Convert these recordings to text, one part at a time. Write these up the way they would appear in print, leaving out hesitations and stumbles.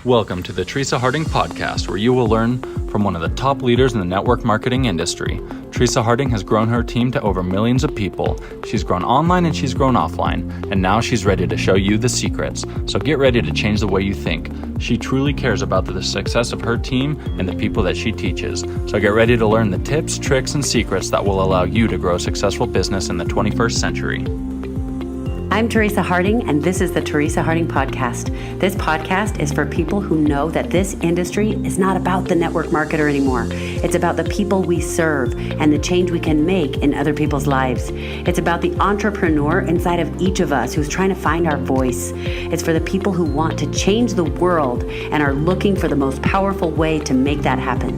Welcome to the Teresa Harding podcast, where you will learn from one of the top leaders in the network marketing industry. Teresa Harding has grown her team to over millions of people. She's grown online and she's grown offline, and now she's ready to show you the secrets. So get ready to change the way you think. She truly cares about the success of her team and the people that she teaches. So get ready to learn the tips, tricks, and secrets that will allow you to grow a successful business in the 21st century. I'm Teresa Harding, and this is the Teresa Harding Podcast. This podcast is for people who know that this industry is not about the network marketer anymore. It's about the people we serve and the change we can make in other people's lives. It's about the entrepreneur inside of each of us who's trying to find our voice. It's for the people who want to change the world and are looking for the most powerful way to make that happen.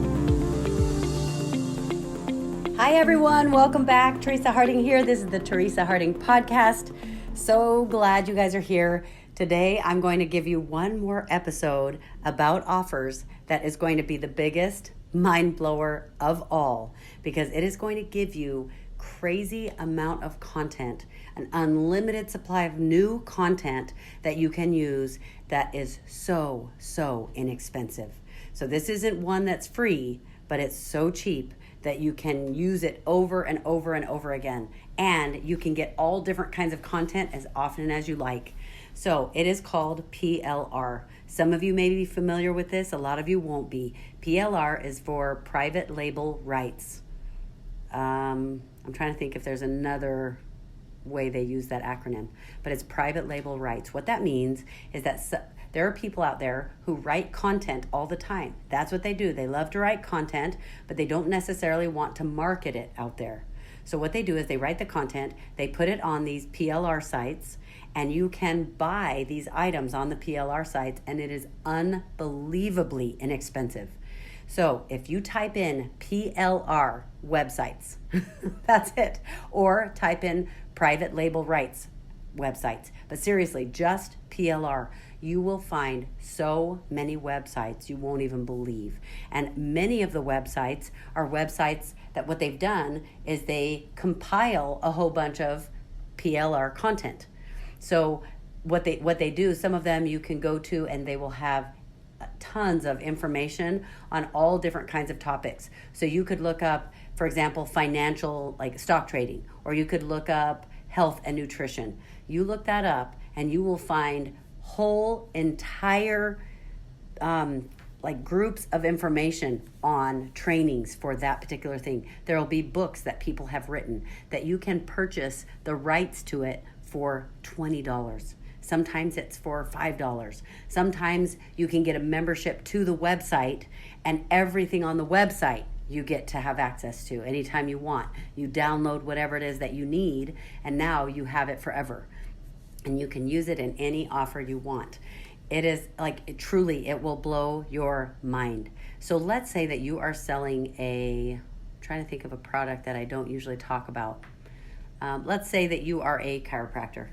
Hi, everyone. Welcome back. Teresa Harding here. This is the Teresa Harding Podcast. So glad you guys are here. Today, I'm going to give you one more episode about offers that is going to be the biggest mind blower of all, because it is going to give you crazy amount of content, an unlimited supply of new content that you can use that is so inexpensive. So this isn't one that's free, but it's so cheap that you can use it over and over and over again. And you can get all different kinds of content as often as you like. So it is called PLR. Some of you may be familiar with this, a lot of you won't be. PLR is for private label rights. I'm trying to think if there's another way they use that acronym, but it's private label rights. What that means is that there are people out there who write content all the time. That's what they do. They love to write content, but they don't necessarily want to market it out there. So what they do is they write the content, they put it on these PLR sites, and you can buy these items on the PLR sites, and it is unbelievably inexpensive. So if you type in PLR websites, that's it, or type in private label rights websites, but seriously, just PLR, you will find so many websites you won't even believe. And many of the websites are websites that what they've done is they compile a whole bunch of PLR content. So what they do, some of them you can go to and they will have tons of information on all different kinds of topics. So you could look up, for example, financial, like stock trading, or you could look up health and nutrition. You look that up and you will find whole entire groups of information on trainings for that particular thing. There will be books that people have written that you can purchase the rights to it for $20. Sometimes it's for $5. Sometimes you can get a membership to the website, and everything on the website you get to have access to anytime you want. You download whatever it is that you need, and now you have it forever. And you can use it in any offer you want. It is truly, it will blow your mind. So let's say that you are selling I'm trying to think of a product that I don't usually talk about. Let's say that you are a chiropractor.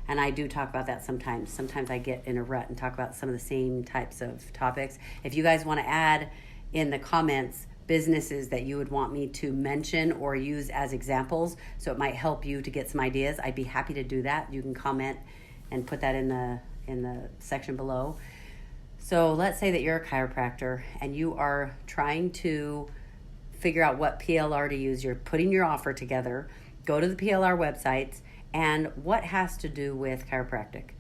And I do talk about that sometimes. Sometimes I get in a rut and talk about some of the same types of topics. If you guys want to add in the comments businesses that you would want me to mention or use as examples, so it might help you to get some ideas, I'd be happy to do that. You can comment and put that in the section below. So let's say that you're a chiropractor and you are trying to figure out what PLR to use. You're putting your offer together. Go to the PLR websites, and what has to do with chiropractic?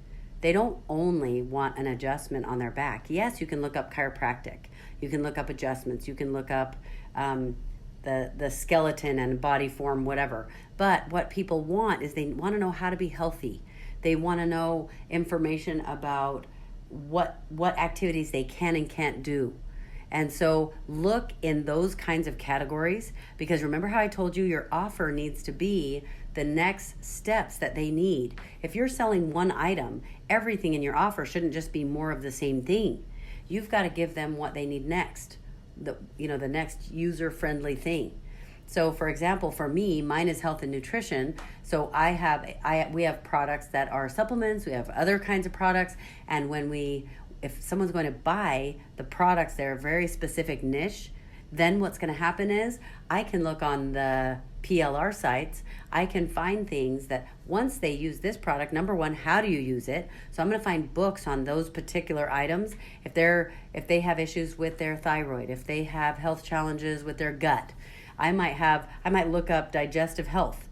They don't only want an adjustment on their back. Yes, you can look up chiropractic. You can look up adjustments. You can look up the skeleton and body form, whatever. But what people want is they want to know how to be healthy. They want to know information about what activities they can and can't do. And so look in those kinds of categories, because remember how I told you your offer needs to be the next steps that they need. If you're selling one item, everything in your offer shouldn't just be more of the same thing. You've got to give them what they need next, the next user-friendly thing. So for example, for me, mine is health and nutrition. So we have products that are supplements, we have other kinds of products, and if someone's going to buy the products, they're a very specific niche, then what's going to happen is I can look on the PLR sites. I can find things that once they use this product, number one, how do you use it? So I'm going to find books on those particular items. If they have issues with their thyroid, if they have health challenges with their gut, I might look up digestive health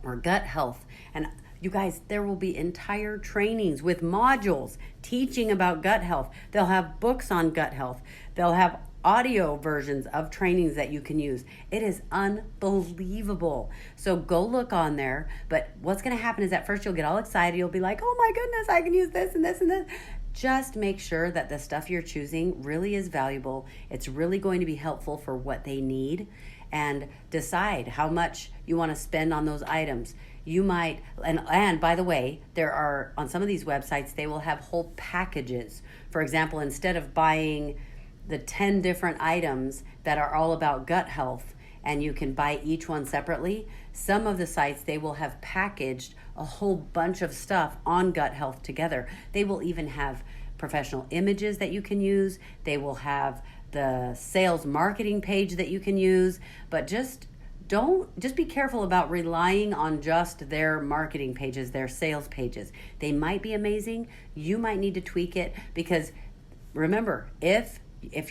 or gut health. And you guys, there will be entire trainings with modules teaching about gut health. They'll have books on gut health. They'll have audio versions of trainings that you can use. It is unbelievable. So go look on there. But what's going to happen is at first you'll get all excited. You'll be like, oh my goodness, I can use this and this and this. Just make sure that the stuff you're choosing really is valuable. It's really going to be helpful for what they need. And decide how much you want to spend on those items. You might, and by the way, there are, on some of these websites, they will have whole packages. For example, instead of buying the 10 different items that are all about gut health, and you can buy each one separately, some of the sites, they will have packaged a whole bunch of stuff on gut health together. They will even have professional images that you can use. They will have the sales marketing page that you can use, but just be careful about relying on just their marketing pages, their sales pages. They might be amazing. You might need to tweak it, because remember, if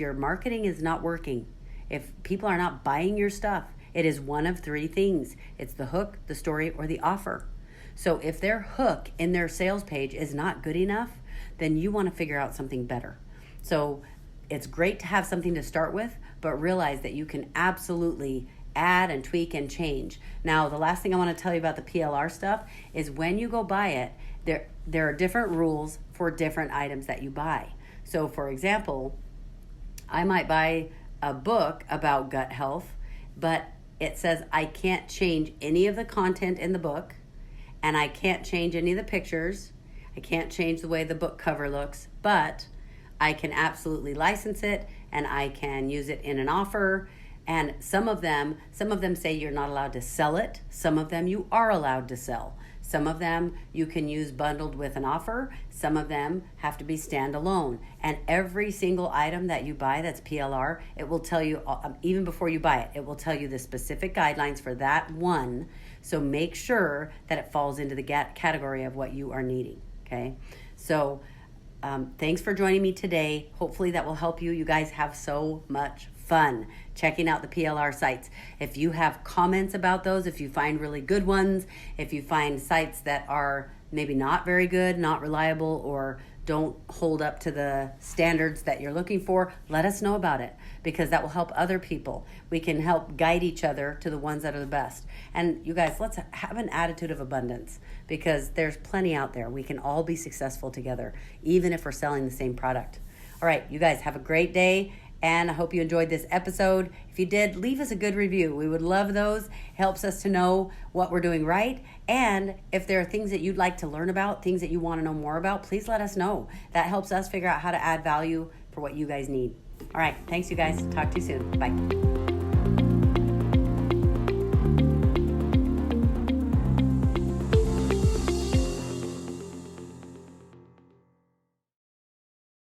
your marketing is not working, if people are not buying your stuff, it is one of three things. It's the hook, the story, or the offer. So if their hook in their sales page is not good enough, then you want to figure out something better. So it's great to have something to start with, but realize that you can absolutely add and tweak and change. Now, the last thing I want to tell you about the PLR stuff is when you go buy it, there are different rules for different items that you buy. So for example, I might buy a book about gut health, but it says I can't change any of the content in the book, and I can't change any of the pictures. I can't change the way the book cover looks, but I can absolutely license it, and I can use it in an offer. And some of them say you're not allowed to sell it. Some of them you are allowed to sell. Some of them you can use bundled with an offer. Some of them have to be standalone. And every single item that you buy that's PLR, it will tell you, even before you buy it, it will tell you the specific guidelines for that one. So make sure that it falls into the category of what you are needing, okay? So thanks for joining me today. Hopefully that will help you. You guys have so much fun checking out the PLR sites. If you have comments about those, if you find really good ones, if you find sites that are maybe not very good, not reliable, or don't hold up to the standards that you're looking for, let us know about it, because that will help other people. We can help guide each other to the ones that are the best. And you guys, let's have an attitude of abundance, because there's plenty out there. We can all be successful together, even if we're selling the same product. All right, you guys have a great day, and I hope you enjoyed this episode. If you did, leave us a good review. We would love those. It helps us to know what we're doing right. And if there are things that you'd like to learn about, things that you want to know more about, please let us know. That helps us figure out how to add value for what you guys need. All right, thanks you guys. Talk to you soon. Bye.